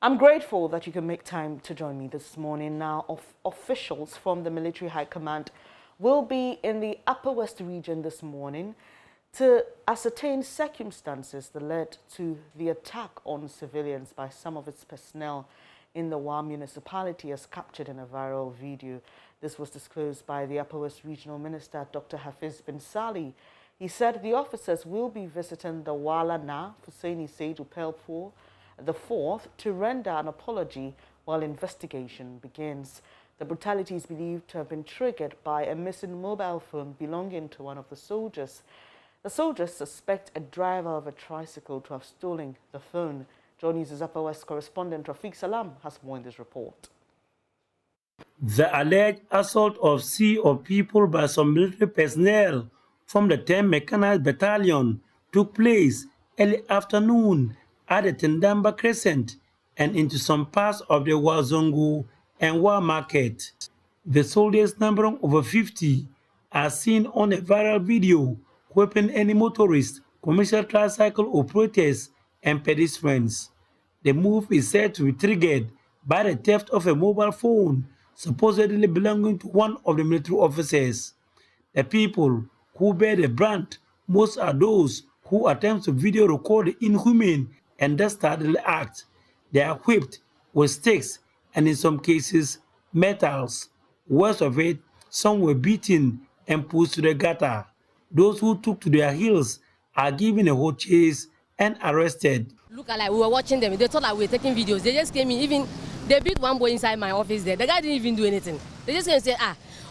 I'm grateful that you can make time to join me this morning. Now, officials from the Military High Command will be in the Upper West region this morning to ascertain circumstances that led to the attack on civilians by some of its personnel in the Wa municipality, as captured in a viral video. This was disclosed by the Upper West Regional Minister, Dr. Hafiz bin Sali. He said the officers will be visiting the Wala Na Husseini Seidu Pelpur the 4th to render an apology while investigation begins. The brutality is believed to have been triggered by a missing mobile phone belonging to one of the soldiers. The soldiers suspect a driver of a tricycle to have stolen the phone. JoyNews' Upper West correspondent Rafiq Salam has more in this report. The alleged assault of sea of people by some military personnel from the 10th Mechanized Battalion took place early afternoon at the Tindamba Crescent and into some parts of the Wazongo and Wa market. The soldiers, numbering over 50, are seen on a viral video whipping any motorists, commercial tricycle operators, and pedestrians. The move is said to be triggered by the theft of a mobile phone supposedly belonging to one of the military officers. The people who bear the brunt most are those who attempt to video record the inhumane and dastardly act. They are whipped with sticks and in some cases metals. Worst of it, some were beaten and pushed to the gutter. Those who took to their heels are given a hot chase and arrested. Look, like we were watching them. They thought like we were taking videos. They just came in. Even they beat one boy inside my office there. The guy didn't even do anything. They just came and say,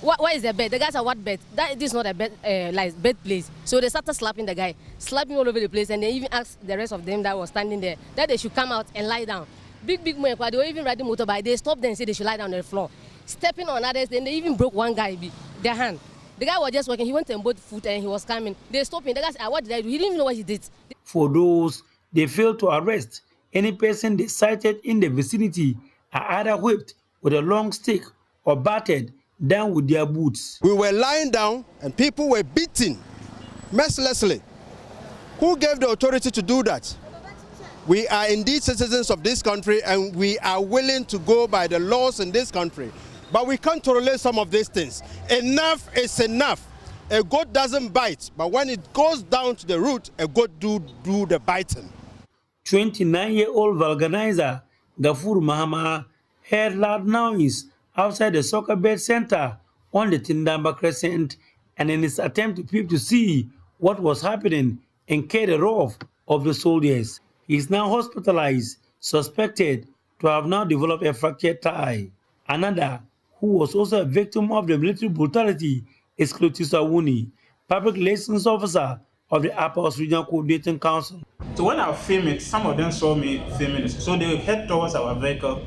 what is the bed? The guy said, what bed? This is not a bed, like bed place. So they started slapping the guy, slapping all over the place, and they even asked the rest of them that was standing there that they should come out and lie down. Big men, they were even riding motorbike. They stopped them and said they should lie down on the floor. Stepping on others, then they even broke one guy, their hand. The guy was just walking. He went and bought food and he was coming. They stopped him. The guy said, what did I do? He didn't even know what he did. For those they failed to arrest, any person they sighted in the vicinity are either whipped with a long stick or battered down with their boots. We were lying down and people were beaten mercilessly. Who gave the authority to do that? We are indeed citizens of this country and we are willing to go by the laws in this country. But we can't tolerate some of these things. Enough is enough. A goat doesn't bite, but when it goes down to the root, a goat do the biting. 29-year-old vulcanizer Gafur Mahama heard loud noise outside the soccer bed center on the Tindamba Crescent, and in his attempt to peep to see what was happening and carry the wrath of the soldiers. He is now hospitalized, suspected to have now developed a fractured thigh. Another, who was also a victim of the military brutality, is Clotis Awuni, public relations officer of the Upper West Regional Coordinating Council. So when I filmed it, some of them saw me filming it. So they head towards our vehicle.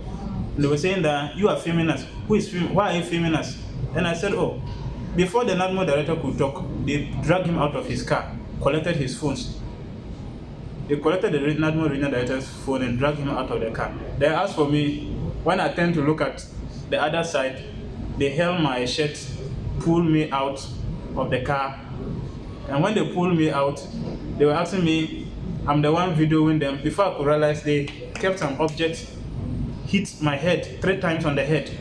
They were saying that you are filming us. Who is filming? Why are you filming us? And I said, oh, before the NADMO director could talk, they dragged him out of his car, collected his phones. They collected the NADMO regional director's phone and dragged him out of the car. They asked for me. When I turned to look at the other side, they held my shirt, pulled me out of the car. And when they pulled me out, they were asking me, I'm the one videoing them. Before I could realize, they kept an object, hit my head 3 times on the head,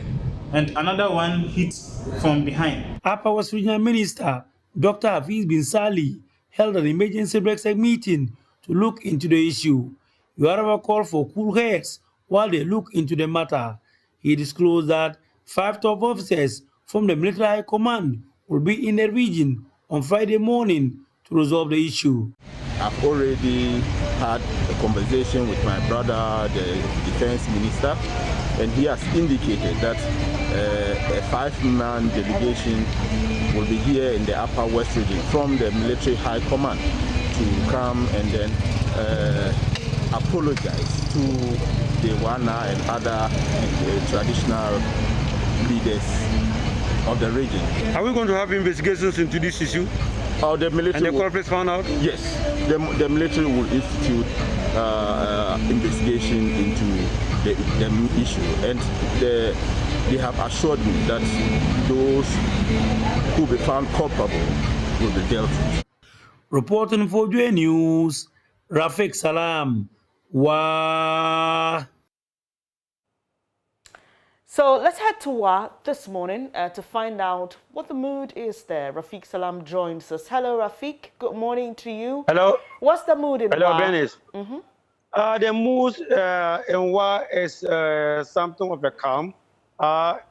and another one hit from behind. Upper West Regional Minister Dr. Hafiz bin Sali held an emergency breakfast meeting to look into the issue. Enyaba called for cool heads while they look into the matter. He disclosed that 5 top officers from the Military High Command will be in the region on Friday morning to resolve the issue. I've already had a conversation with my brother, the defense minister, and he has indicated that a 5-man delegation will be here in the Upper West region from the Military High Command to come and then apologize to the Wana and other traditional leaders of the region. Are we going to have investigations into this issue? The military and the corporates found out? Yes, the military will institute investigation into the issue, and they have assured me that those who be found culpable will be dealt with. Reporting for JoyNews, Rafiq Salam. Wa So let's head to Wa this morning to find out what the mood is there. Rafiq Salam joins us. Hello, Rafiq. Good morning to you. Hello. What's the mood in Hello, Wa? Dennis. The mood in Wa is something of a calm.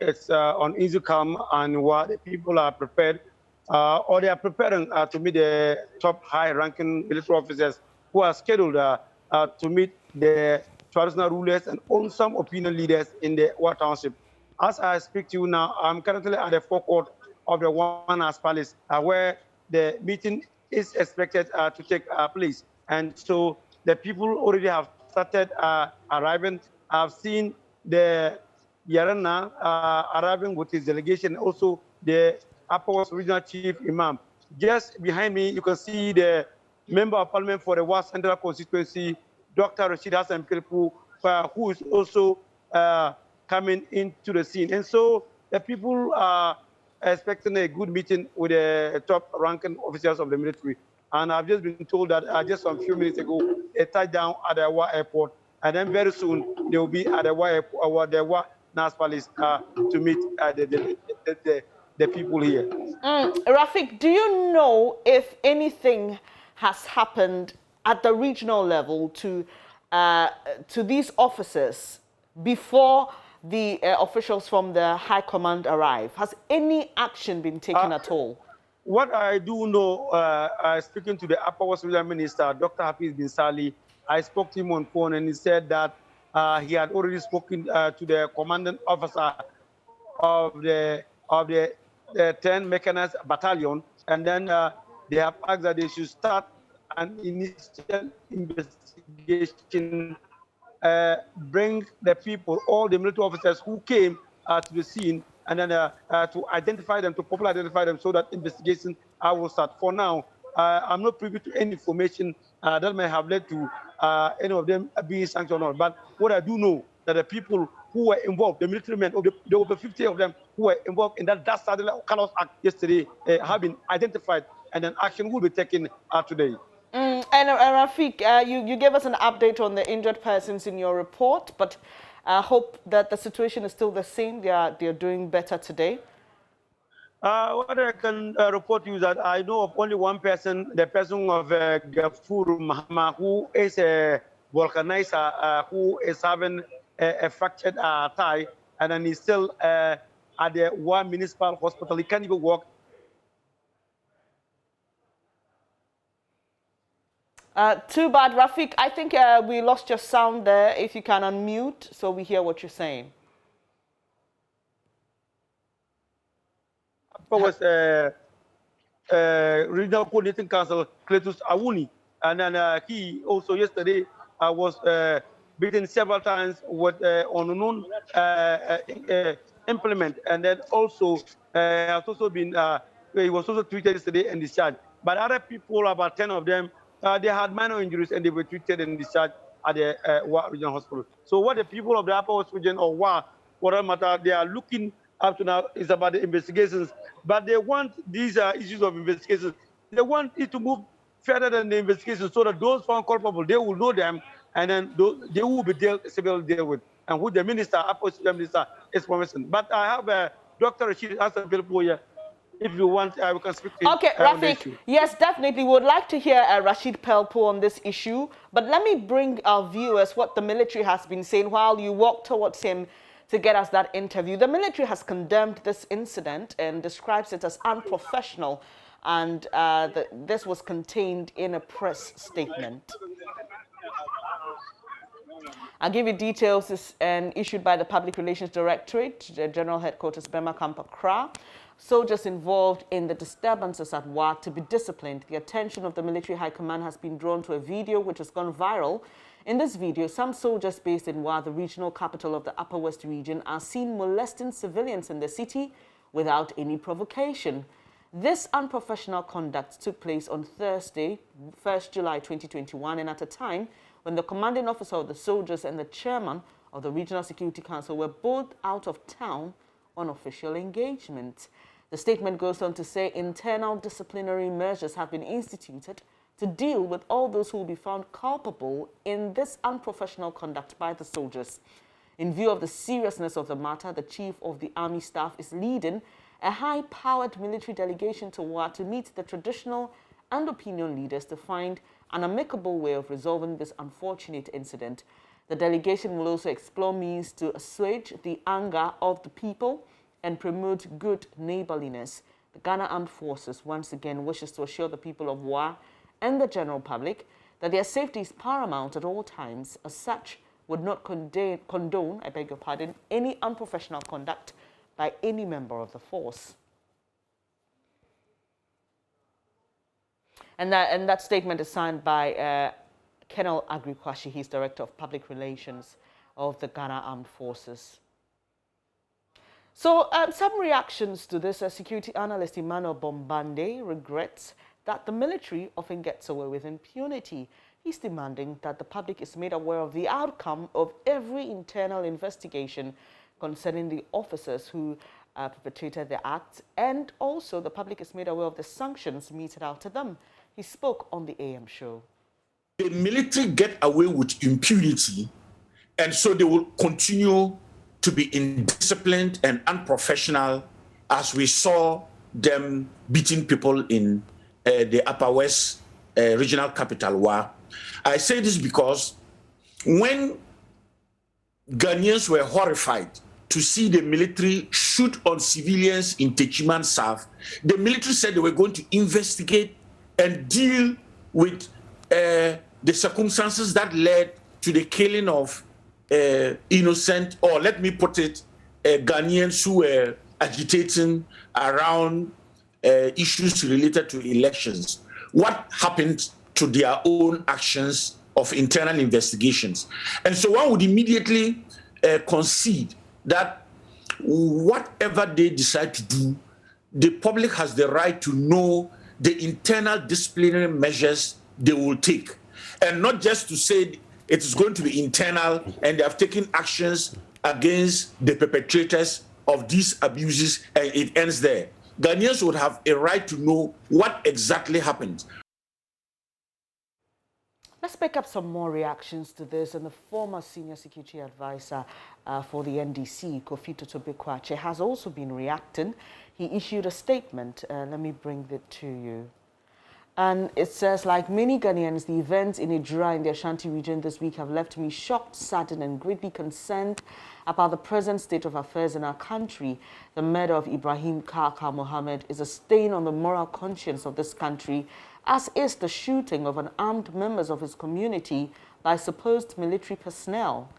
It's on easy calm, and what the people are prepared, or they are preparing to meet the top high-ranking military officers who are scheduled to meet the traditional rulers and on some opinion leaders in the Wa Township. As I speak to you now, I'm currently at the forecourt of the One House Palace, where the meeting is expected to take place. And so the people already have started arriving. I've seen the Yarana arriving with his delegation, also the Upper West Regional Chief Imam. Just behind me, you can see the Member of Parliament for the West Central Constituency, Dr. Rasheed Purple, who is also coming into the scene. And so the people are expecting a good meeting with the top ranking officers of the military. And I've just been told that just some few minutes ago, they touched down at the Wa airport. And then very soon, they will be at the Wa airport, or the Wa Nas Palace to meet the people here. Rafiq, do you know if anything has happened at the regional level to these officers before the officials from the High Command arrive? Has any action been taken at all? What I do know, speaking to the Upper West Regional Minister, Dr. Hafiz Bin Sali, I spoke to him on phone, and he said that he had already spoken to the commanding officer of the 10 Mechanized Battalion, and then they have asked that they should start an initial investigation, bring the people, all the military officers who came to the scene, and then to identify them, to properly identify them, so that investigation will start. For now, I'm not privy to any information that may have led to any of them being sanctioned or not. But what I do know, that the people who were involved, the military men, there were 50 of them who were involved in that Dastardly Carlos Act yesterday, have been identified, and an action will be taken today. And Rafiq, you gave us an update on the injured persons in your report, but I hope that the situation is still the same. They're doing better today. What I can report to you is that I know of only one person, the person of Gafur Mahama, who is a vulcanizer, who is having a fractured thigh, and then he's still at the one municipal hospital. He can't even walk. Too bad, Rafiq. I think we lost your sound there. If you can unmute so we hear what you're saying. Was Regional Coordinating Council, Cletus Awuni. And then he also yesterday was beaten several times with unknown implement. And then also has also been, he was also treated yesterday and discharged. But other people, about 10 of them, they had minor injuries and they were treated and discharged at the Wa Regional Hospital. So what the people of the Upper West Region or Wa, for that matter, they are looking up to now is about the investigations, but they want these issues of investigations. They want it to move further than the investigation, so that those found culpable, they will know them, and then they will be severely dealt with, and who the minister, Upper Minister, is promising. But I have Dr. Rasheed Purple here. If you want, we can speak to him. Okay, Rafiq, yes, definitely. We would like to hear Rasheed Purple on this issue, but let me bring our viewers what the military has been saying while you walk towards him to get us that interview. The military has condemned this incident and describes it as unprofessional, and this was contained in a press statement. I'll give you details. This is issued by the Public Relations Directorate, the General Headquarters, Bema Camp Accra. Soldiers involved in the disturbances at Wa to be disciplined. The attention of the Military High Command has been drawn to a video which has gone viral. In this video, some soldiers based in Wa, the regional capital of the Upper West region, are seen molesting civilians in the city without any provocation. This unprofessional conduct took place on Thursday, 1st July 2021, and at a time when the commanding officer of the soldiers and the chairman of the Regional Security Council were both out of town on official engagement. The statement goes on to say internal disciplinary measures have been instituted to deal with all those who will be found culpable in this unprofessional conduct by the soldiers. In view of the seriousness of the matter, the Chief of the Army Staff is leading a high-powered military delegation to Wa to meet the traditional and opinion leaders to find an amicable way of resolving this unfortunate incident. The delegation will also explore means to assuage the anger of the people and promote good neighborliness. The Ghana Armed Forces once again wishes to assure the people of Wa and the general public that their safety is paramount at all times. As such, would not condone, I beg your pardon, any unprofessional conduct by any member of the force. And that statement is signed by Colonel Agrikwashi. He's Director of Public Relations of the Ghana Armed Forces. So some reactions to this. Security analyst Emmanuel Bombande regrets that the military often gets away with impunity. He's demanding that the public is made aware of the outcome of every internal investigation concerning the officers who perpetrated the acts, and also the public is made aware of the sanctions meted out to them. He spoke on the AM show. The military get away with impunity, and so they will continue to be indisciplined and unprofessional, as we saw them beating people in the Upper West regional capital, Wa. I say this because when Ghanaians were horrified to see the military shoot on civilians in Techiman South, the military said they were going to investigate and deal with the circumstances that led to the killing of innocent, or let me put it, Ghanaians who were agitating around issues related to elections. What happened to their own actions of internal investigations? And so one would immediately concede that whatever they decide to do, the public has the right to know the internal disciplinary measures they will take. And not just to say it is going to be internal and they have taken actions against the perpetrators of these abuses and it ends there. Ghanaians would have a right to know what exactly happened. Let's pick up some more reactions to this. And the former senior security advisor for the NDC, Kofi Totobekwache, has also been reacting. He issued a statement. Let me bring it to you. And it says, like many Ghanaians, the events in Ejura in the Ashanti region this week have left me shocked, saddened, and greatly concerned about the present state of affairs in our country. The murder of Ibrahim Kaka Mohammed is a stain on the moral conscience of this country, as is the shooting of unarmed members of his community by supposed military personnel.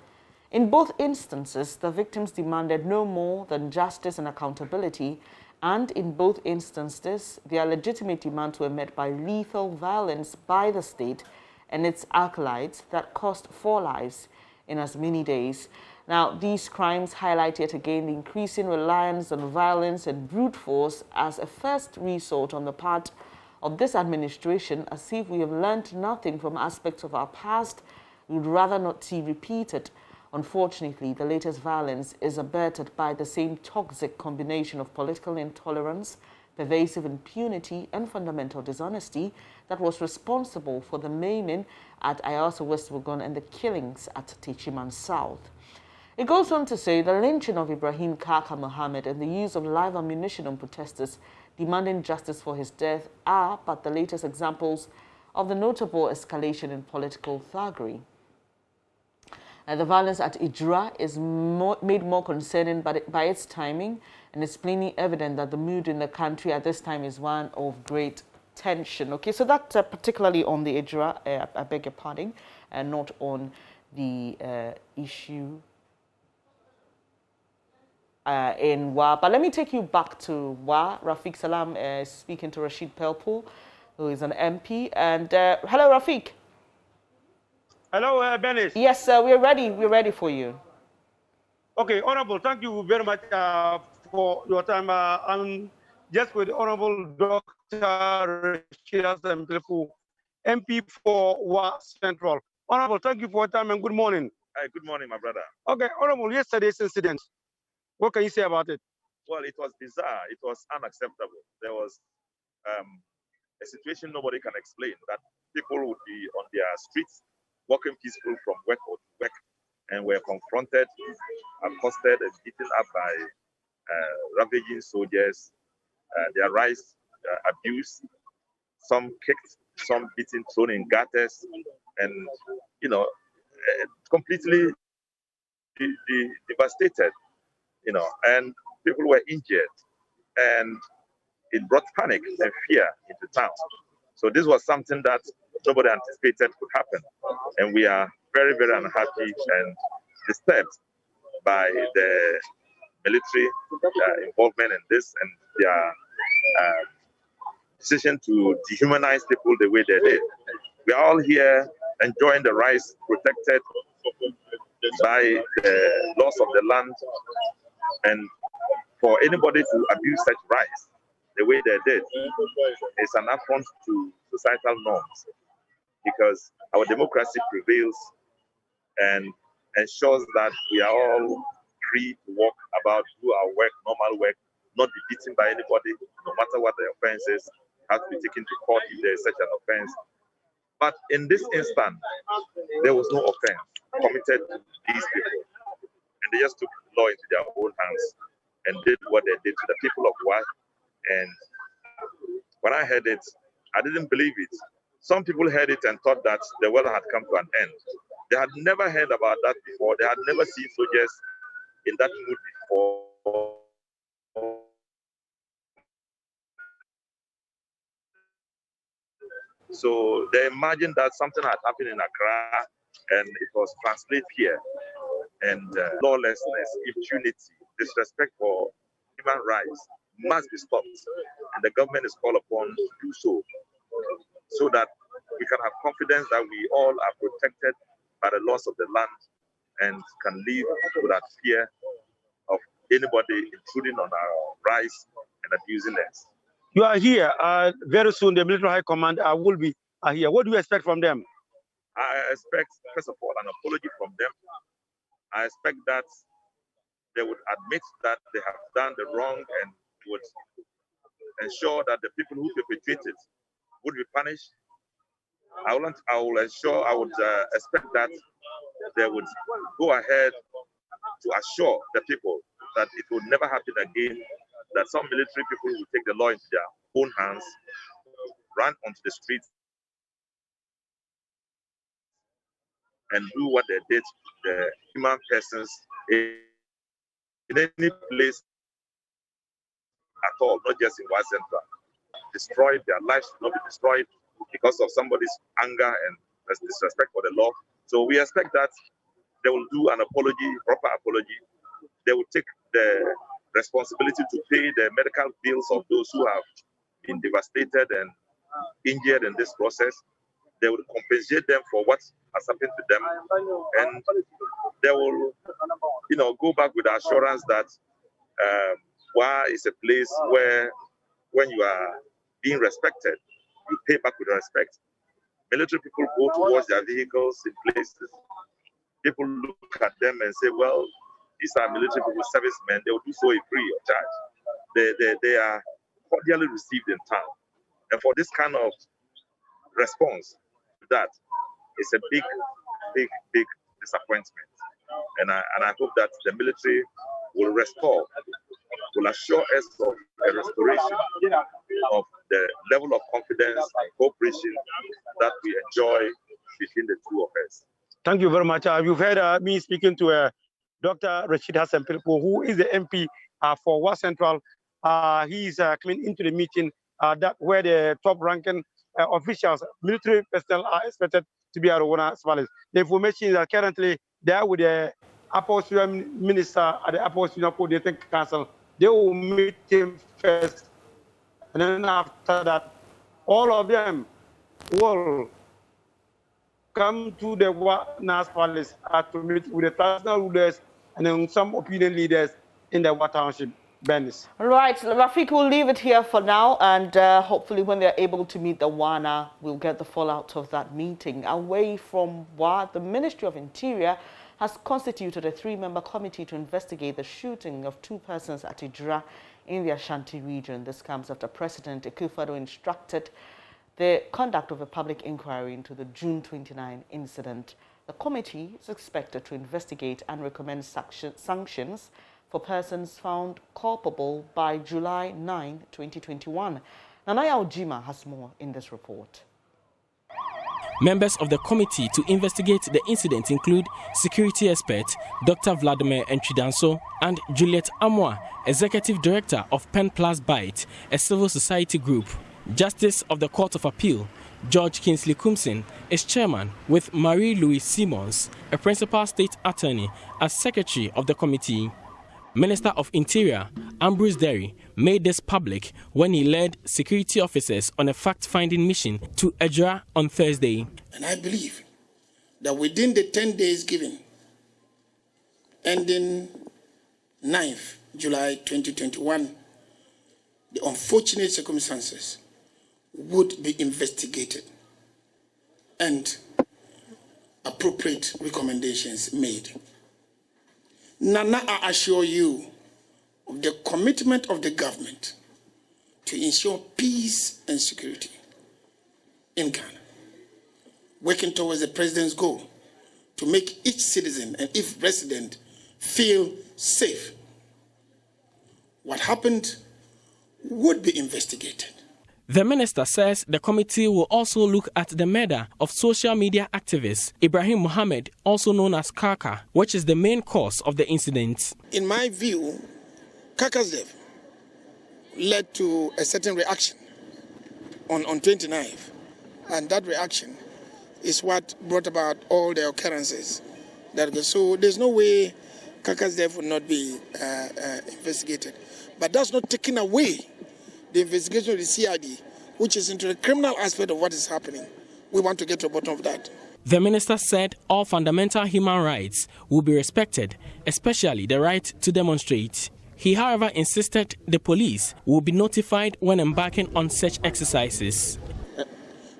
In both instances, the victims demanded no more than justice and accountability, and in both instances, their legitimate demands were met by lethal violence by the state and its acolytes that cost 4 lives in as many days. Now, these crimes highlight yet again the increasing reliance on violence and brute force as a first resort on the part of this administration, as if we have learned nothing from aspects of our past we would rather not see repeated. Unfortunately, the latest violence is abetted by the same toxic combination of political intolerance, pervasive impunity, and fundamental dishonesty that was responsible for the maiming at Ayasa West Wugon and the killings at Techiman South. It goes on to say the lynching of Ibrahim Kaka Mohammed and the use of live ammunition on protesters demanding justice for his death are but the latest examples of the notable escalation in political thuggery. The violence at Ejura is made more concerning by its timing, and it's plainly evident that the mood in the country at this time is one of great tension. Okay, so that's particularly on the Ejura, I beg your pardon, and not on the issue in Wa. But let me take you back to Wa. Rafiq Salam is speaking to Rasheed Purple, who is an MP. And hello, Rafiq. Hello, Benis. Yes, sir, we're ready. We're ready for you. Okay, Honorable, thank you very much for your time. I'm just with Honorable Dr. Rasheed Purple, MP for Wa Central. Honorable, thank you for your time and good morning. Hi, good morning, my brother. Okay, Honorable, yesterday's incident, what can you say about it? Well, it was bizarre. It was unacceptable. There was a situation nobody can explain, that people would be on their streets, walking peaceful from work or to work, and were confronted, accosted, and beaten up by ravaging soldiers. Their rights abused, some kicked, some beaten, thrown in gutters, and completely devastated. And people were injured, and it brought panic and fear into town. So this was something that nobody anticipated could happen, and we are very, very unhappy and disturbed by the military involvement in this and their decision to dehumanize people the way they did. We are all here enjoying the rights protected by the laws of the land, and for anybody to abuse such rights the way they did is an affront to societal norms, because our democracy prevails and ensures that we are all free to walk about, do our work, normal work, not be beaten by anybody, no matter what the offense is, have to be taken to court if there is such an offense. But in this instance, there was no offense committed to these people, and they just took the law into their own hands and did what they did to the people of Wa. And when I heard it, I didn't believe it. Some people heard it and thought that the world had come to an end. They had never heard about that before. They had never seen soldiers in that mood before. So they imagined that something had happened in Accra, and it was translated here. And lawlessness, impunity, disrespect for human rights must be stopped. And the government is called upon to do so that we can have confidence that we all are protected by the laws of the land and can live without fear of anybody intruding on our rights and abusing us. You are here. Very soon, the military high command will be here. What do you expect from them? I expect, first of all, an apology from them. I expect that they would admit that they have done the wrong and would ensure that the people who perpetrated would be punished. I would expect that they would go ahead to assure the people that it will never happen again, that some military people will take the law into their own hands, run onto the streets, and do what they did to the human persons in any place at all, not just in West Central. Destroyed, their lives should not be destroyed because of somebody's anger and disrespect for the law. So we expect that they will do an apology, proper apology. They will take the responsibility to pay the medical bills of those who have been devastated and injured in this process. They will compensate them for what has happened to them, and they will, go back with the assurance that Wa is a place where, when you are being respected, you pay back with respect. Military people go towards their vehicles in places. People look at them and say, well, these are military people, servicemen, they will do so free of charge. They are cordially received in town. And for this kind of response to that, it's a big, big, big disappointment. And I hope that the military will assure us of a restoration of the level of confidence and cooperation that we enjoy between the two of us. Thank you very much. You've heard me speaking to Dr. Rasheed Purple, who is the MP for West Central. He's coming into the meeting where the top-ranking officials, military personnel, are expected to be at Rwanda. The information is that currently they are with the Upper Minister at the Upper Coordinating Council. They will meet him first, and then after that, all of them will come to the Nas Palace to meet with the traditional rulers and then some opinion leaders in the Wa Township. Benis. Right, Rafik, we'll leave it here for now, and hopefully when they're able to meet the WANA, we'll get the fallout of that meeting. Away from WA, the Ministry of Interior has constituted a 3-member committee to investigate the shooting of 2 persons at Idra in the Ashanti region. This comes after President Akufo-Addo instructed the conduct of a public inquiry into the June 29 incident. The committee is expected to investigate and recommend sanctions for persons found culpable by July 9, 2021. Nanaya Ojima has more in this report. Members of the committee to investigate the incident include security expert Dr. Vladimir Enchidanso and Juliet Amwa, Executive Director of Pen Plus Byte, a civil society group. Justice of the Court of Appeal, George Kingsley Kumsin, is chairman, with Marie-Louise Simmons, a principal state attorney, as secretary of the committee. Minister of Interior, Ambrose Derry, made this public when he led security officers on a fact-finding mission to Ejura on Thursday. And I believe that within the 10 days given, ending 9th July 2021, the unfortunate circumstances would be investigated and appropriate recommendations made. Nana, I assure you of the commitment of the government to ensure peace and security in Ghana, working towards the president's goal to make each citizen and each resident feel safe. What happened would be investigated. The minister says the committee will also look at the murder of social media activist Ibrahim Mohammed, also known as Kaka, which is the main cause of the incident. In my view, Kaka's death led to a certain reaction on 29th, and that reaction is what brought about all the occurrences. So there's no way Kaka's death would not be investigated. But that's not taking away the investigation of the CID, which is into the criminal aspect of what is happening. We want to get to the bottom of that. The minister said all fundamental human rights will be respected, especially the right to demonstrate. He, however, insisted the police will be notified when embarking on such exercises.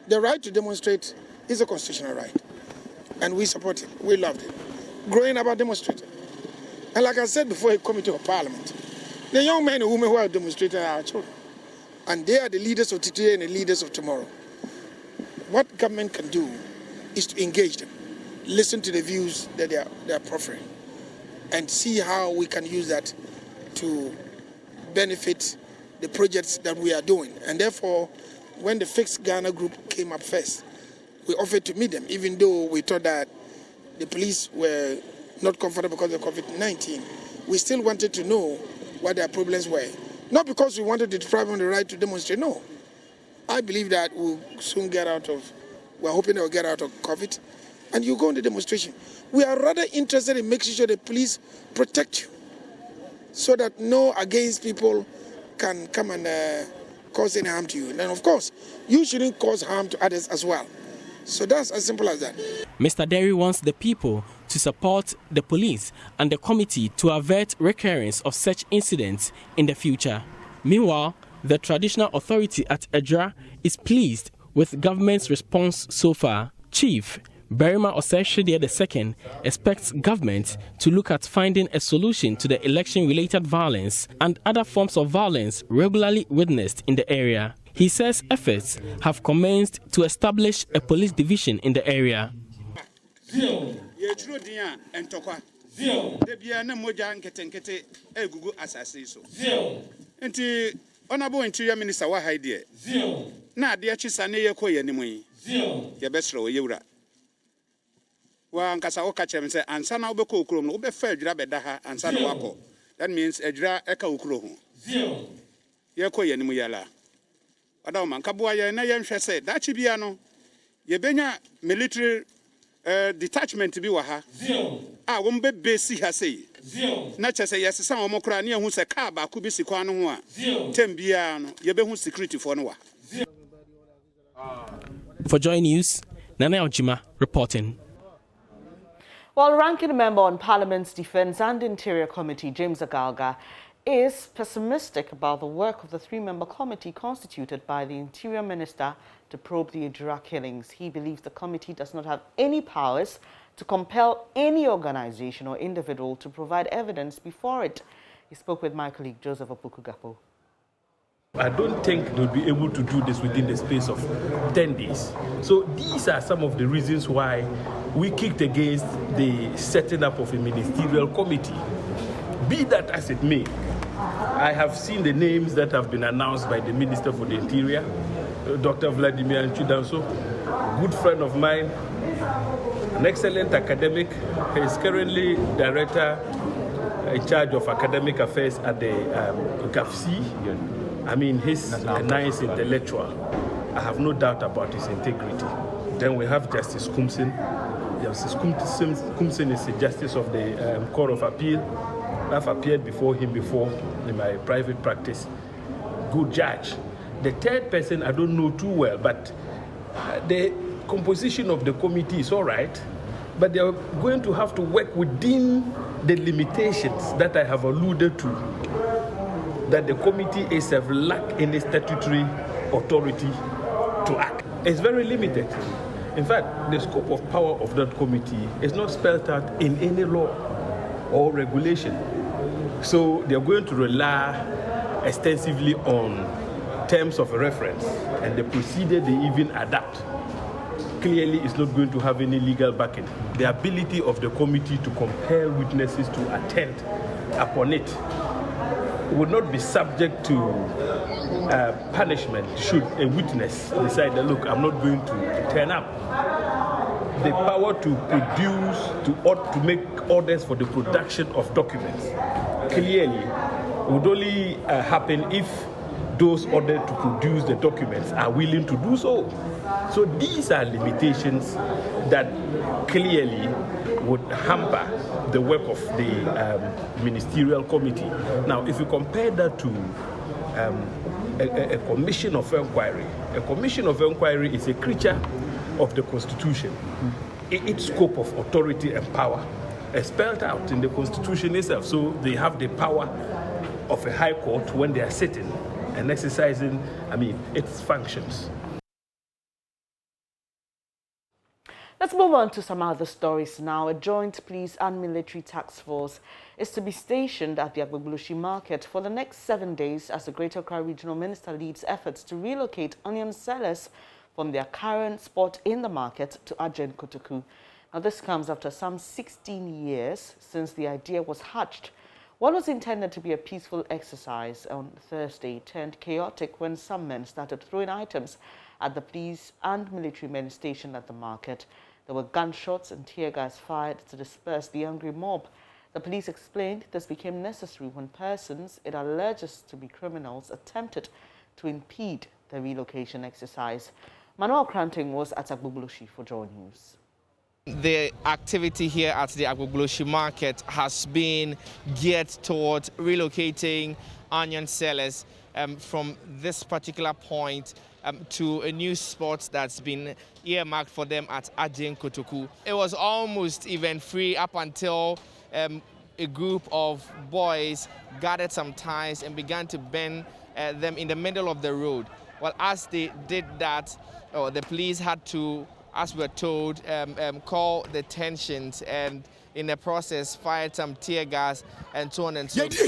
The right to demonstrate is a constitutional right, and we support it. We loved it. Growing up, I demonstrated. And like I said before, a committee of parliament, the young men and women who are demonstrating are our children. And they are the leaders of today and the leaders of tomorrow. What government can do is to engage them, listen to the views that they are proffering, and see how we can use that to benefit the projects that we are doing. And therefore, when the Fix Ghana group came up first, we offered to meet them, even though we thought that the police were not comfortable because of COVID-19. We still wanted to know what their problems were. Not because we wanted to deprive them the right to demonstrate, no. I believe that we'll soon get out of, we're hoping they'll get out of COVID, and you go on the demonstration. We are rather interested in making sure the police protect you, so that no against people can come and cause any harm to you. And of course, you shouldn't cause harm to others as well. So that's as simple as that. Mr. Derry wants the people to support the police and the committee to avert recurrence of such incidents in the future. Meanwhile, the traditional authority at Ejura is pleased with government's response so far. Chief Berima Oseshide II expects government to look at finding a solution to the election-related violence and other forms of violence regularly witnessed in the area. He says efforts have commenced to establish a police division in the area. Honorable Interior Minister wa haidie. Na ade achisa ne yekọ yanimu yi. Ye besro yewura. Wa nkasa wo ka chem se ansa na obekọ okuro no obefa adwira beda ha ansa na wakọ. That means adwira eka okuro ho. Yekọ yanimu yala. Ada o man kaboa ye na ye nhwe se dachi bia no ye benya military detachment bi wa ha. Ah wo mbe base ha sei. Na chese yesesa wo kura ne ehu se ka ba ku bi sikwa no ho a tembia no ye be hu security for no wa. For JoyNews, Nana Ojima reporting. While ranking member on Parliament's Defence and Interior Committee, James Agalga, is pessimistic about the work of the three-member committee constituted by the Interior Minister to probe the Ejura killings. He believes the committee does not have any powers to compel any organization or individual to provide evidence before it. He spoke with my colleague Joseph Opoku-Gapo. I don't think they'll be able to do this within the space of 10 days. So these are some of the reasons why we kicked against the setting up of a ministerial committee. Be that as it may, I have seen the names that have been announced by the Minister for the Interior, Dr. Vladimir Nchidanso, a good friend of mine, an excellent academic. He is currently director in charge of academic affairs at the GAFC. I mean, he's a nice intellectual. I have no doubt about his integrity. Then we have Justice Kumsin. Justice Kumsin is the Justice of the Court of Appeal. I've appeared before him before in my private practice. Good judge. The third person I don't know too well, but the composition of the committee is all right, but they are going to have to work within the limitations that I have alluded to, that the committee itself lacks any statutory authority to act. It's very limited. In fact, the scope of power of that committee is not spelled out in any law or regulation. So they're going to rely extensively on terms of reference, and the procedure they even adapt clearly is not going to have any legal backing. The ability of the committee to compel witnesses to attend upon it would not be subject to punishment should a witness decide that, look, I'm not going to turn up. The power to produce, to make orders for the production of documents clearly would only happen if those ordered to produce the documents are willing to do so. So these are limitations that clearly would hamper the work of the ministerial committee. Now, if you compare that to a commission of inquiry, a commission of inquiry is a creature of the Constitution. Its scope of authority and power is spelled out in the Constitution itself. So they have the power of a high court when they are sitting and exercising, its functions. Let's move on to some other stories now. A joint police and military task force is to be stationed at the Agbogbloshie market for the next 7 days as the Greater Accra Regional Minister leads efforts to relocate onion sellers from their current spot in the market to Ajen Kotoku. Now, this comes after some 16 years since the idea was hatched. What was intended to be a peaceful exercise on Thursday turned chaotic when some men started throwing items at the police and military men stationed at the market. There were gunshots and tear gas fired to disperse the angry mob. The police explained this became necessary when persons it alleges to be criminals attempted to impede the relocation exercise. Manuel Cranting was at Agbogbloshie for JoyNews. The activity here at the Agbogbloshie market has been geared towards relocating onion sellers from this particular point to a new spot that's been earmarked for them at Ajen Kotoku. It was almost event-free up until a group of boys gathered some ties and began to bend them in the middle of the road. Well, as they did that, the police had to, as we're told, call the tensions and in the process fired some tear gas and so on and so forth.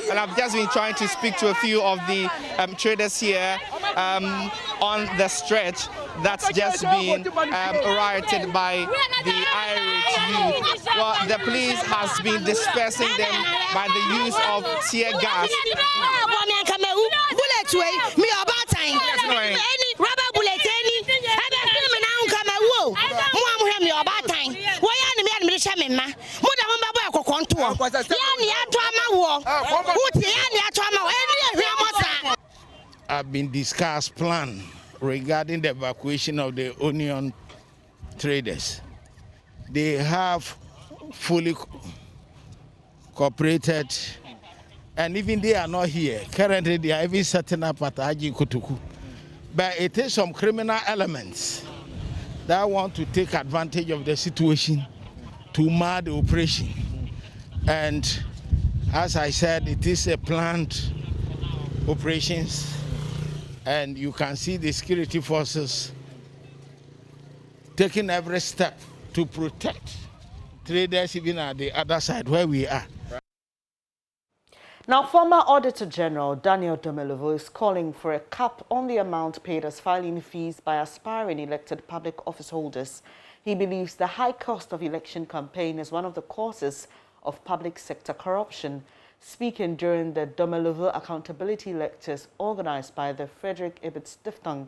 And I've just been trying to speak to a few of the traders here on the stretch that's just been rioted by the irate youth. Well, the police has been dispersing them by the use of tear gas. Have been discussed plan regarding the evacuation of the onion traders. They have fully cooperated, and even they are not here. Currently, they are even setting up at Ajen Kotoku. But it is some criminal elements that want to take advantage of the situation to mar the operation. And as I said, it is a planned operations, and you can see the security forces taking every step to protect traders even at the other side where we are. Now, former Auditor General Daniel Domelovo is calling for a cap on the amount paid as filing fees by aspiring elected public office holders. He believes the high cost of election campaign is one of the causes of public sector corruption. Speaking during the Domelovo Accountability Lectures organized by the Frederick Ebert Stiftung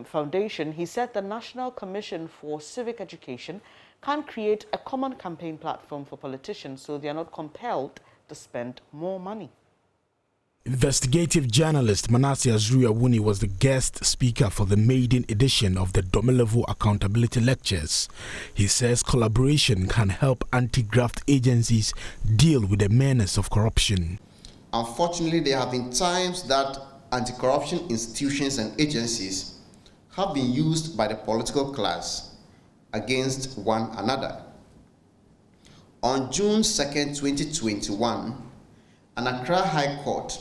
Foundation, he said the National Commission for Civic Education can create a common campaign platform for politicians so they are not compelled to spend more money. Investigative journalist Manasseh Azuri-Awuni was the guest speaker for the maiden edition of the Domelovo Accountability Lectures. He says collaboration can help anti-graft agencies deal with the menace of corruption. Unfortunately, there have been times that anti-corruption institutions and agencies have been used by the political class against one another. On June 2nd, 2021, an Accra High Court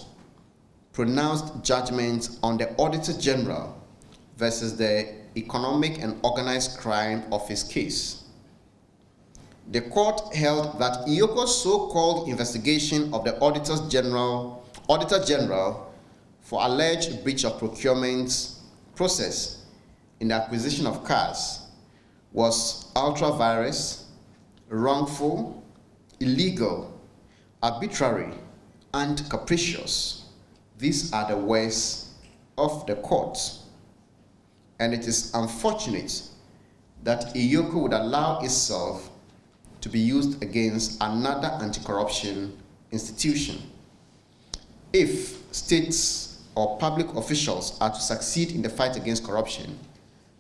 pronounced judgment on the Auditor General versus the Economic and Organized Crime Office case. The court held that Eyoko's so-called investigation of the Auditor General for alleged breach of procurement process in the acquisition of cars was ultra-virus, wrongful, illegal, arbitrary, and capricious. These are the words of the court. And it is unfortunate that Eyoko would allow itself to be used against another anti-corruption institution. If states or public officials are to succeed in the fight against corruption,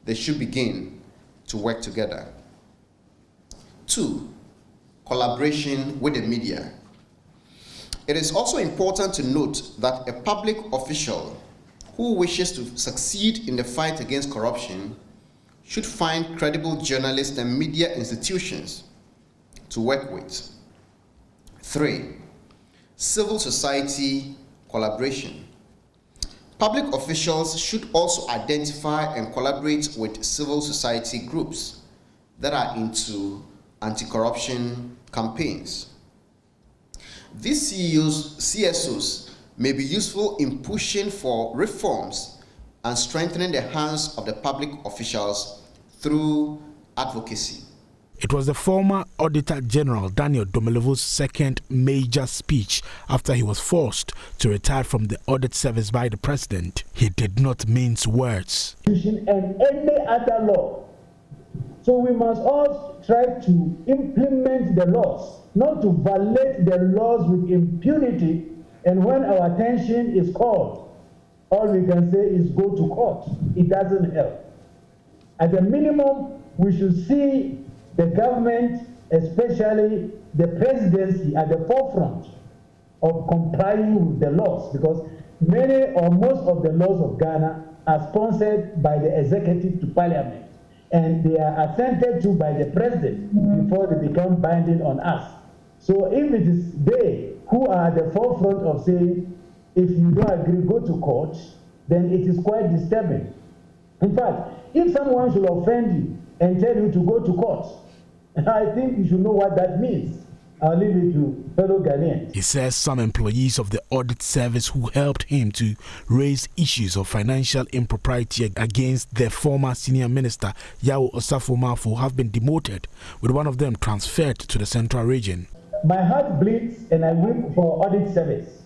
they should begin to work together. 2, collaboration with the media. It is also important to note that a public official who wishes to succeed in the fight against corruption should find credible journalists and media institutions to work with. 3, civil society collaboration. Public officials should also identify and collaborate with civil society groups that are into anti-corruption campaigns. These CSOs may be useful in pushing for reforms and strengthening the hands of the public officials through advocacy. It was the former Auditor General Daniel Domelovo's second major speech after he was forced to retire from the audit service by the president. He did not mince words. And any other law. So we must all try to implement the laws, not to violate the laws with impunity, and when our attention is called, all we can say is go to court. It doesn't help. At the minimum, we should see the government, especially the presidency, at the forefront of complying with the laws, because many or most of the laws of Ghana are sponsored by the executive to parliament, and they are assented to by the president before they become binding on us. So if it is they who are at the forefront of saying, if you don't agree, go to court, then it is quite disturbing. In fact, if someone should offend you and tell you to go to court, I think you should know what that means. I'll leave it to fellow Ghanaians. He says some employees of the audit service who helped him to raise issues of financial impropriety against the former senior minister, Yao Osafo-Mafo, have been demoted, with one of them transferred to the central region. My heart bleeds and I weep for audit service.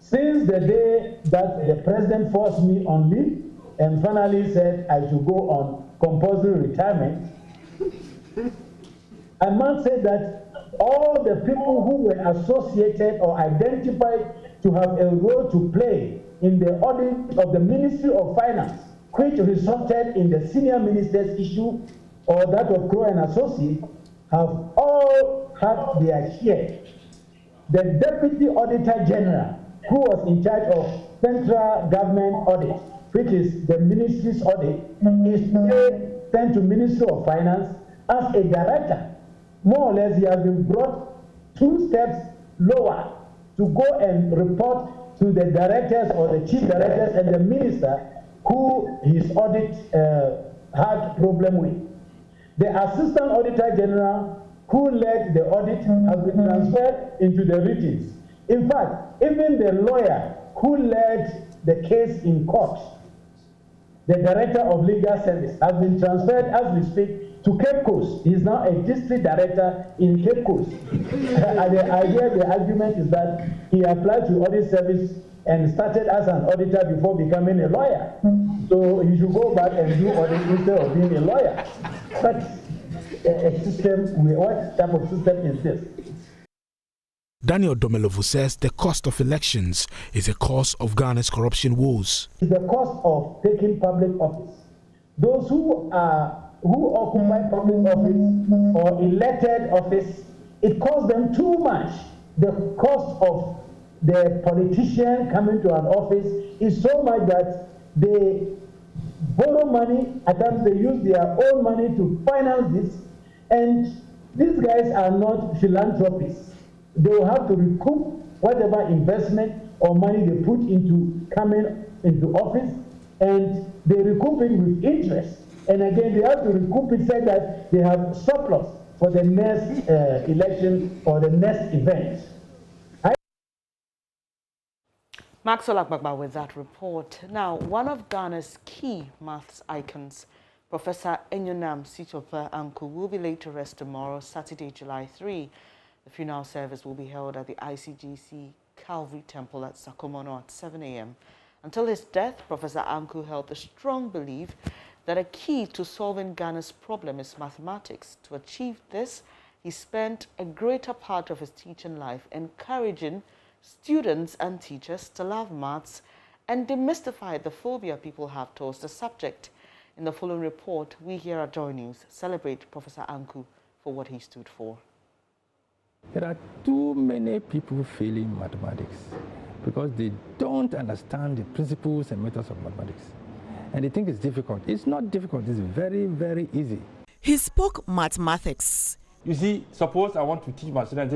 Since the day that the president forced me on leave and finally said I should go on compulsory retirement, I must say that all the people who were associated or identified to have a role to play in the audit of the Ministry of Finance, which resulted in the senior minister's issue or that of Crow and Associates, have all had their share. The Deputy Auditor General, who was in charge of central government audit, which is the ministry's audit, is sent to Ministry of Finance as a director. More or less, he has been brought 2 steps lower to go and report to the directors or the chief directors and the minister who his audit had problem with. The Assistant Auditor General, who led the audit has been transferred into the regions. In fact, even the lawyer who led the case in court, the director of legal service, has been transferred as we speak to Cape Coast. He is now a district director in Cape Coast. The argument is that he applied to audit service and started as an auditor before becoming a lawyer. So he should go back and do audit instead of being a lawyer. But a system, what type of system is this? Daniel Domelovu says the cost of elections is a cause of Ghana's corruption woes. It's the cost of taking public office. Those who occupy public office or elected office, it costs them too much. The cost of the politician coming to an office is so much that they borrow money. At times they use their own money to finance this, and these guys are not philanthropists. They will have to recoup whatever investment or money they put into coming into office, and they recoup it with interest. And again, they have to recoup it so that they have surplus for the next election or the next event. Maxwell Agbagba with that report. Now, one of Ghana's key maths icons, Professor Enyonam Sitope Anku, will be laid to rest tomorrow, Saturday, July 3. The funeral service will be held at the ICGC Calvary Temple at Sakomono at 7 a.m. Until his death, Professor Anku held the strong belief that a key to solving Ghana's problem is mathematics. To achieve this, he spent a greater part of his teaching life encouraging students and teachers to love maths and demystify the phobia people have towards the subject. In the following report, we here at JoyNews celebrate Professor Anku for what he stood for. There are too many people failing mathematics because they don't understand the principles and methods of mathematics. And they think it's difficult. It's not difficult. It's very, very easy. He spoke mathematics. You see, suppose I want to teach my students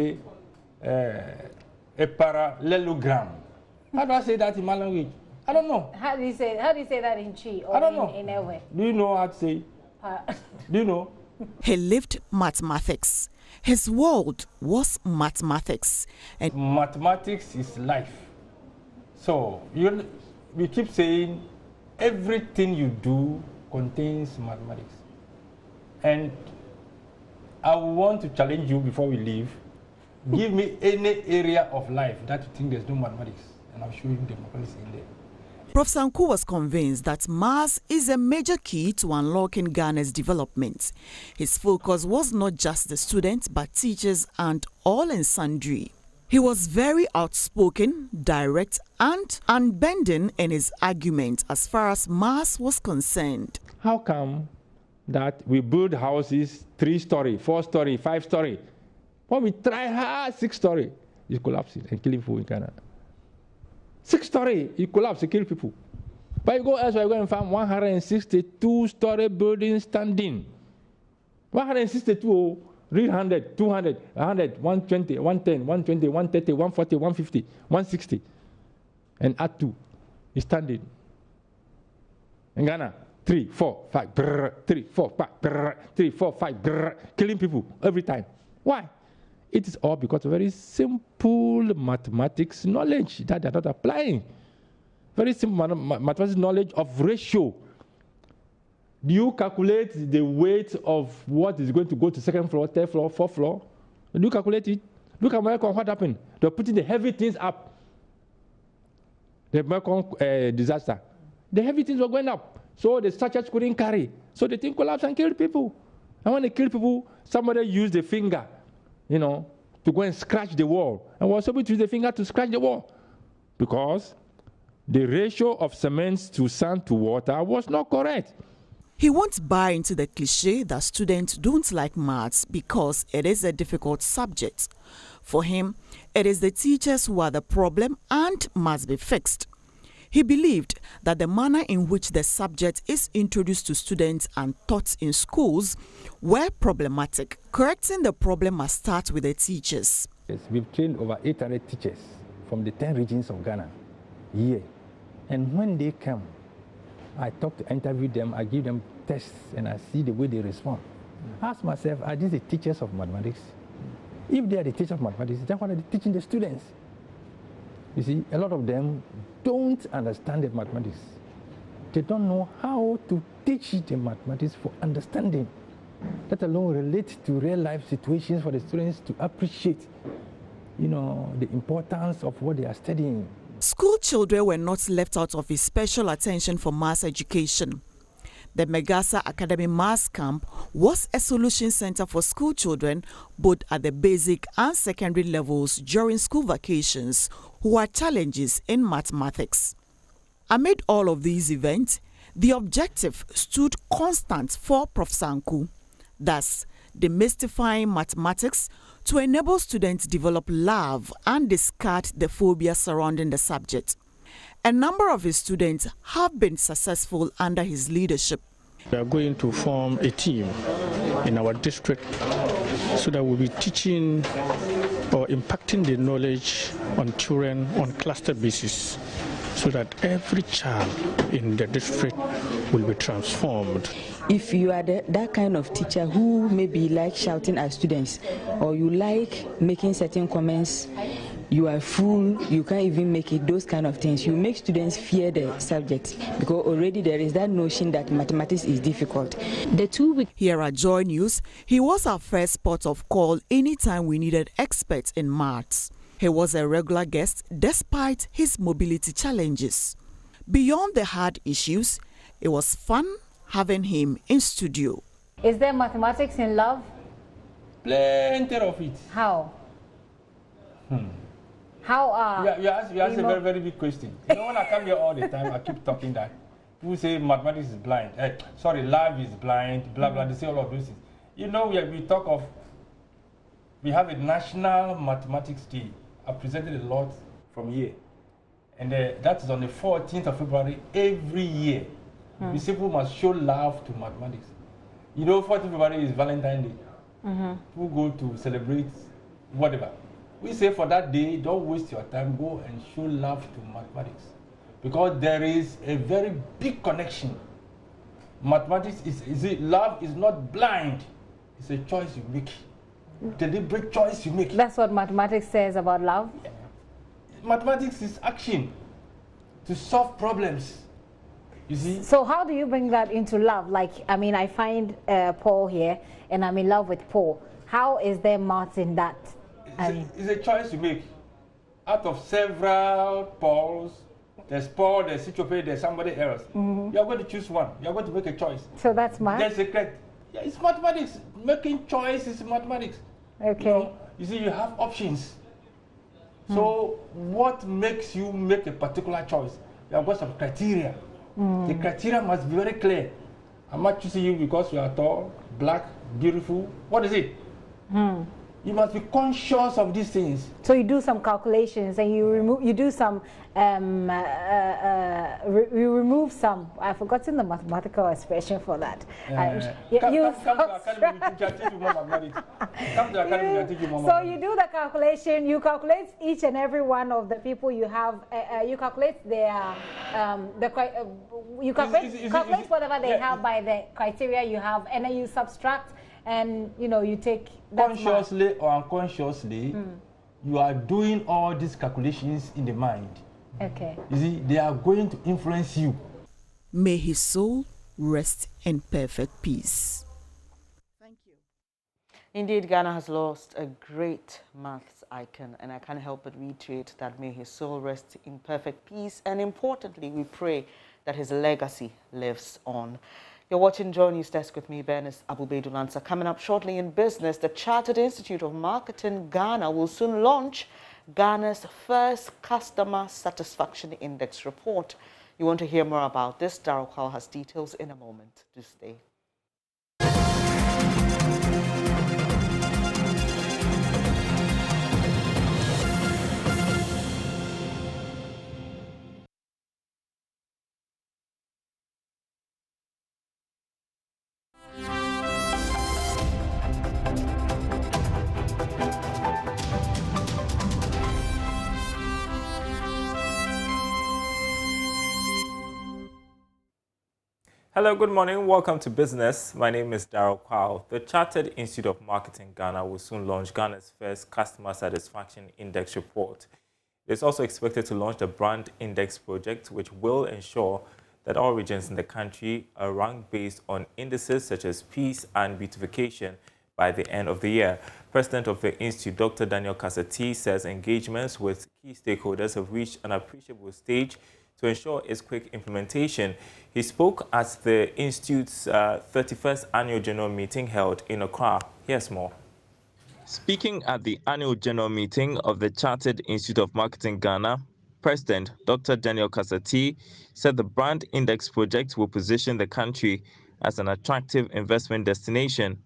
a parallelogram. How do I say that in my language? I don't know. How do you say that in Chi or I don't know. in Ewe? Do you know how to say? Do you know? He lived mathematics. His world was mathematics. And mathematics is life. So we keep saying everything you do contains mathematics. And I want to challenge you before we leave. Give me any area of life that you think there's no mathematics, and I'll show you the mathematics in there. Prof. Sanku was convinced that maths is a major key to unlocking Ghana's development. His focus was not just the students, but teachers and all and sundry. He was very outspoken, direct, and unbending in his argument as far as maths was concerned. How come that we build houses 3-story, 4-story, 5-story? When we try hard 6-story, you collapse it and kill people in Ghana. 6-story, you collapse, you kill people. But you go elsewhere, you go and find 162-story building standing. 162, 300, 200, 100, 120, 110, 120, 130, 140, 150, 160. And add 2, is standing. In Ghana, 3, 4, 5, brrr, 3, 4, 5, brrr, 3, 4, 5, brrr, killing people every time. Why? It is all because of very simple mathematics knowledge that they are not applying. Very simple mathematics knowledge of ratio. Do you calculate the weight of what is going to go to second floor, third floor, fourth floor? Do you calculate it? Look at Amoako, what happened? They're putting the heavy things up. The Amoako disaster. The heavy things were going up. So the structures couldn't carry. So the thing collapsed and killed people. And when they killed people, somebody used the finger, to go and scratch the wall. And was able to use the finger to scratch the wall. Because the ratio of cement to sand to water was not correct. He won't buy into the cliche that students don't like maths because it is a difficult subject. For him, it is the teachers who are the problem and must be fixed. He believed that the manner in which the subject is introduced to students and taught in schools were problematic. Correcting the problem must start with the teachers. Yes, we've trained over 800 teachers from the 10 regions of Ghana here. And when they come, I interview them, I give them tests, and I see the way they respond. Ask myself, are these the teachers of mathematics? If they are the teachers of mathematics, then what are they teaching the students? You see, a lot of them don't understand the mathematics. They don't know how to teach the mathematics for understanding, let alone relate to real-life situations for the students to appreciate, the importance of what they are studying. School children were not left out of his special attention for maths education. The Megasa Academy Maths Camp was a solution center for school children both at the basic and secondary levels during school vacations who had challenges in mathematics. Amid all of these events, the objective stood constant for Prof. Sanku, thus demystifying mathematics to enable students develop love and discard the phobia surrounding the subject. A number of his students have been successful under his leadership. We are going to form a team in our district so that we'll be teaching or impacting the knowledge on children on cluster basis, so that every child in the district will be transformed. If you are that kind of teacher who maybe like shouting at students, or you like making certain comments, you are full, you can't even make it, those kind of things, you make students fear the subject because already there is that notion that mathematics is difficult. The 2 weeks here at Joy News, he was our first port of call anytime we needed experts in maths. He was a regular guest despite his mobility challenges. Beyond the hard issues, it was fun having him in studio. Is there mathematics in love? Plenty of it. How? How you ask a very, very big question. When I come here all the time, I keep talking that people say mathematics is blind. Love is blind, blah, blah. They say all of those things. We have a National Mathematics Day. I presented a lot from here. And that is on the 14th of February every year. The people must show love to mathematics. 14th February is Valentine's Day. People go to celebrate whatever. We say for that day, don't waste your time, go and show love to mathematics. Because there is a very big connection. Mathematics love is not blind. It's a choice you make. Deliberate choice you make. That's what mathematics says about love? Mathematics is action to solve problems. You see? So how do you bring that into love? I find Paul here and I'm in love with Paul. How is there maths in that? It's a choice you make. Out of several Pauls, there's Paul, there's Citrope, there's somebody else. You're going to choose one. You're going to make a choice. So that's math? That's the correct. Yeah, it's mathematics. Making choice is mathematics. Okay. You see, you have options. So what makes you make a particular choice? You have got some criteria. The criteria must be very clear. I'm not choosing you because you are tall, black, beautiful. What is it? You must be conscious of these things. So you do some calculations and you remove some. You remove some. I've forgotten the mathematical expression for that. Come to the academy, I'll teach you more mathematics. Come to the academy, I'll teach you more mathematics. So you do the calculation. You calculate each and every one of the people you have. You calculate their you calculate whatever they have by the criteria you have, and then you subtract. And you take consciously or unconsciously, you are doing all these calculations in the mind. Okay. You see, they are going to influence you. May his soul rest in perfect peace. Thank you. Indeed, Ghana has lost a great maths icon, and I can't help but reiterate that may his soul rest in perfect peace. And importantly, we pray that his legacy lives on. You're watching JoyNews Desk with me, Bernice Abubedulansa. Coming up shortly in business, the Chartered Institute of Marketing Ghana will soon launch Ghana's first Customer Satisfaction Index report. You want to hear more about this? Darryl Kwal has details in a moment. Do stay. Hello, good morning. Welcome to Business. My name is Darryl Kwao. The Chartered Institute of Marketing Ghana will soon launch Ghana's first Customer Satisfaction Index report. It is also expected to launch the Brand Index project, which will ensure that all regions in the country are ranked based on indices such as peace and beautification by the end of the year. President of the Institute, Dr. Daniel Kasati, says engagements with key stakeholders have reached an appreciable stage to ensure its quick implementation. He spoke at the Institute's 31st Annual General Meeting held in Accra. Here's more. Speaking at the Annual General Meeting of the Chartered Institute of Marketing Ghana, President Dr. Daniel Kasati said the Brand Index project will position the country as an attractive investment destination.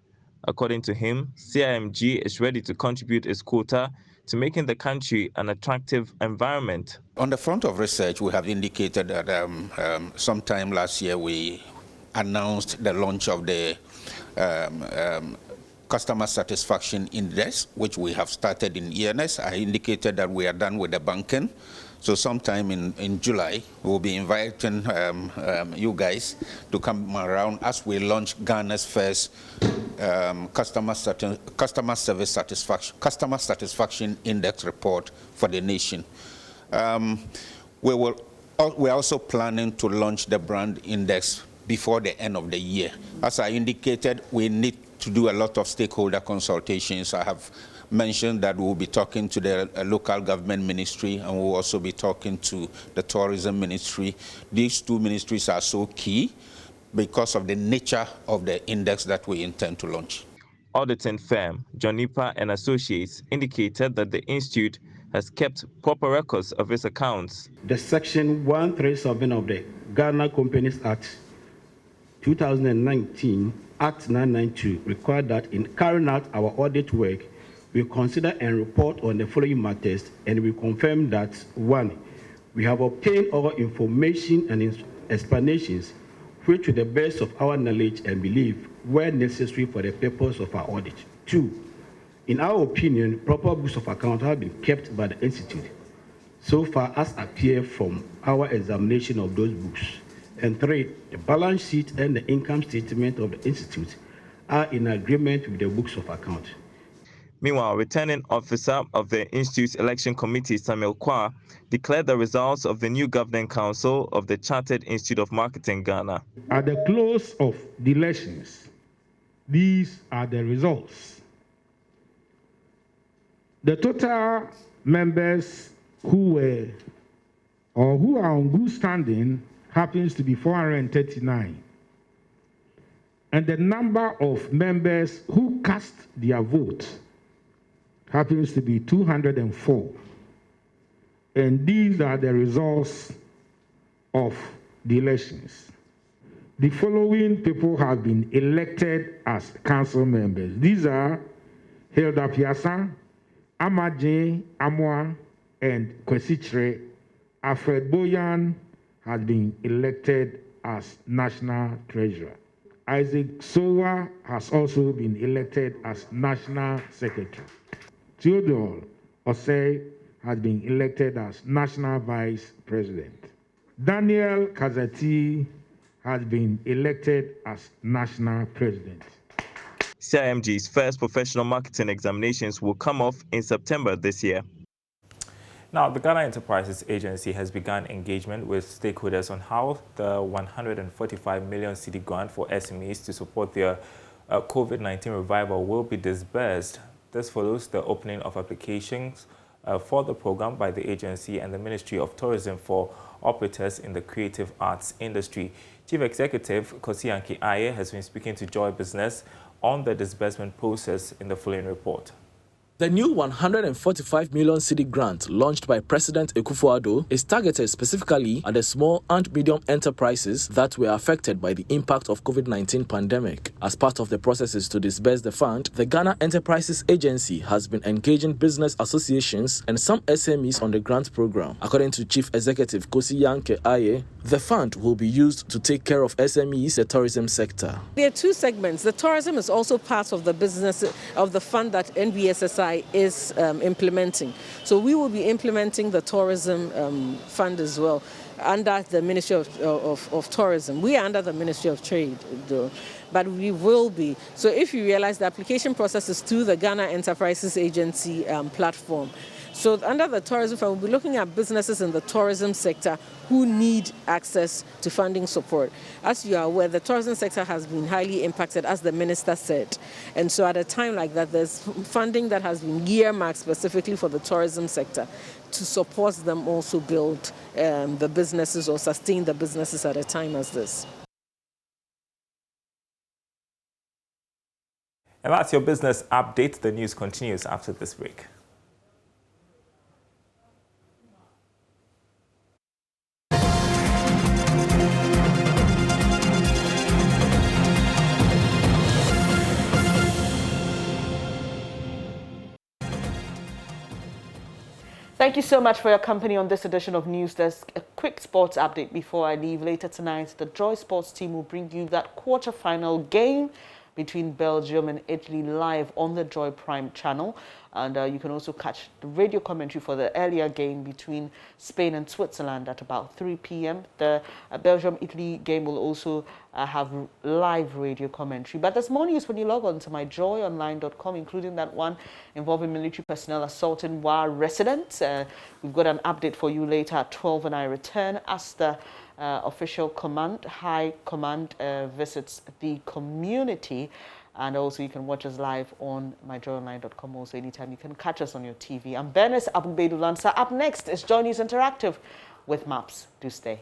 According to him, CIMG is ready to contribute its quota to making the country an attractive environment. On the front of research, we have indicated that sometime last year we announced the launch of the Customer Satisfaction Index, which we have started in ENS. I indicated that we are done with the banking. So sometime in July, we'll be inviting you guys to come around as we launch Ghana's first Customer Satisfaction Index report for the nation. We're also planning to launch the Brand Index before the end of the year. As I indicated, we need to do a lot of stakeholder consultations. I have mentioned that we'll be talking to the local government ministry, and we'll also be talking to the tourism ministry. These two ministries are so key because of the nature of the index that we intend to launch. Auditing firm Jonipa and Associates indicated that the institute has kept proper records of its accounts. The Section 137 of the Ghana Companies Act 2019, Act 992, required that in carrying out our audit work, we consider and report on the following matters, and we confirm that 1, we have obtained all information and explanations which, to the best of our knowledge and belief, were necessary for the purpose of our audit. 2, in our opinion, proper books of account have been kept by the Institute, so far as appear from our examination of those books. And 3, the balance sheet and the income statement of the Institute are in agreement with the books of account. Meanwhile, returning officer of the Institute's election committee, Samuel Kwa, declared the results of the new governing council of the Chartered Institute of Marketing Ghana. At the close of the elections, these are the results. The total members who are on good standing happens to be 439. And the number of members who cast their vote happens to be 204. And these are the results of the elections. The following people have been elected as council members. These are Hilda Piasa, Amaje Amwa, and Kwesichre. Alfred Boyan has been elected as National Treasurer. Isaac Sowa has also been elected as National Secretary. Theodore Osei has been elected as National Vice President. Daniel Kazati has been elected as National President. CIMG's first professional marketing examinations will come off in September this year. Now, the Ghana Enterprises Agency has begun engagement with stakeholders on how the 145 million cedi grant for SMEs to support their COVID-19 revival will be disbursed. This follows the opening of applications for the program by the agency and the Ministry of Tourism for operators in the creative arts industry. Chief Executive Kosiyanki Aye has been speaking to Joy Business on the disbursement process in the following report. The new 145 million cedi grant launched by President Akufo-Addo is targeted specifically at the small and medium enterprises that were affected by the impact of COVID-19 pandemic. As part of the processes to disburse the fund, the Ghana Enterprises Agency has been engaging business associations and some SMEs on the grant program. According to Chief Executive Kosiyanki Aye, the fund will be used to take care of SMEs, the tourism sector. There are two segments. The tourism is also part of the business of the fund that NBSSI SI is implementing. So we will be implementing the tourism fund as well under the Ministry of Tourism. We are under the Ministry of Trade, though, but we will be. So if you realize the application process is through the Ghana Enterprises Agency platform. So under the tourism fund, we'll be looking at businesses in the tourism sector who need access to funding support. As you are aware, the tourism sector has been highly impacted, as the minister said. And so at a time like that, there's funding that has been earmarked specifically for the tourism sector to support them also build the businesses or sustain the businesses at a time as this. And that's your business update. The news continues after this break. Thank you so much for your company on this edition of News Desk. A quick sports update before I leave. Later tonight, the Joy Sports team will bring you that quarter-final game between Belgium and Italy live on the Joy Prime channel. And you can also catch the radio commentary for the earlier game between Spain and Switzerland at about 3 p.m. The Belgium-Italy game will also have live radio commentary. But there's more news when you log on to myjoyonline.com, including that one involving military personnel assaulting WA residents. We've got an update for you later at 12 when I return as the official high command visits the community. And also you can watch us live on myjoyonline.com also anytime. You can catch us on your TV. I'm Bernice Abubedu Lansa. Up next is JoyNews Interactive with Maps. Do stay.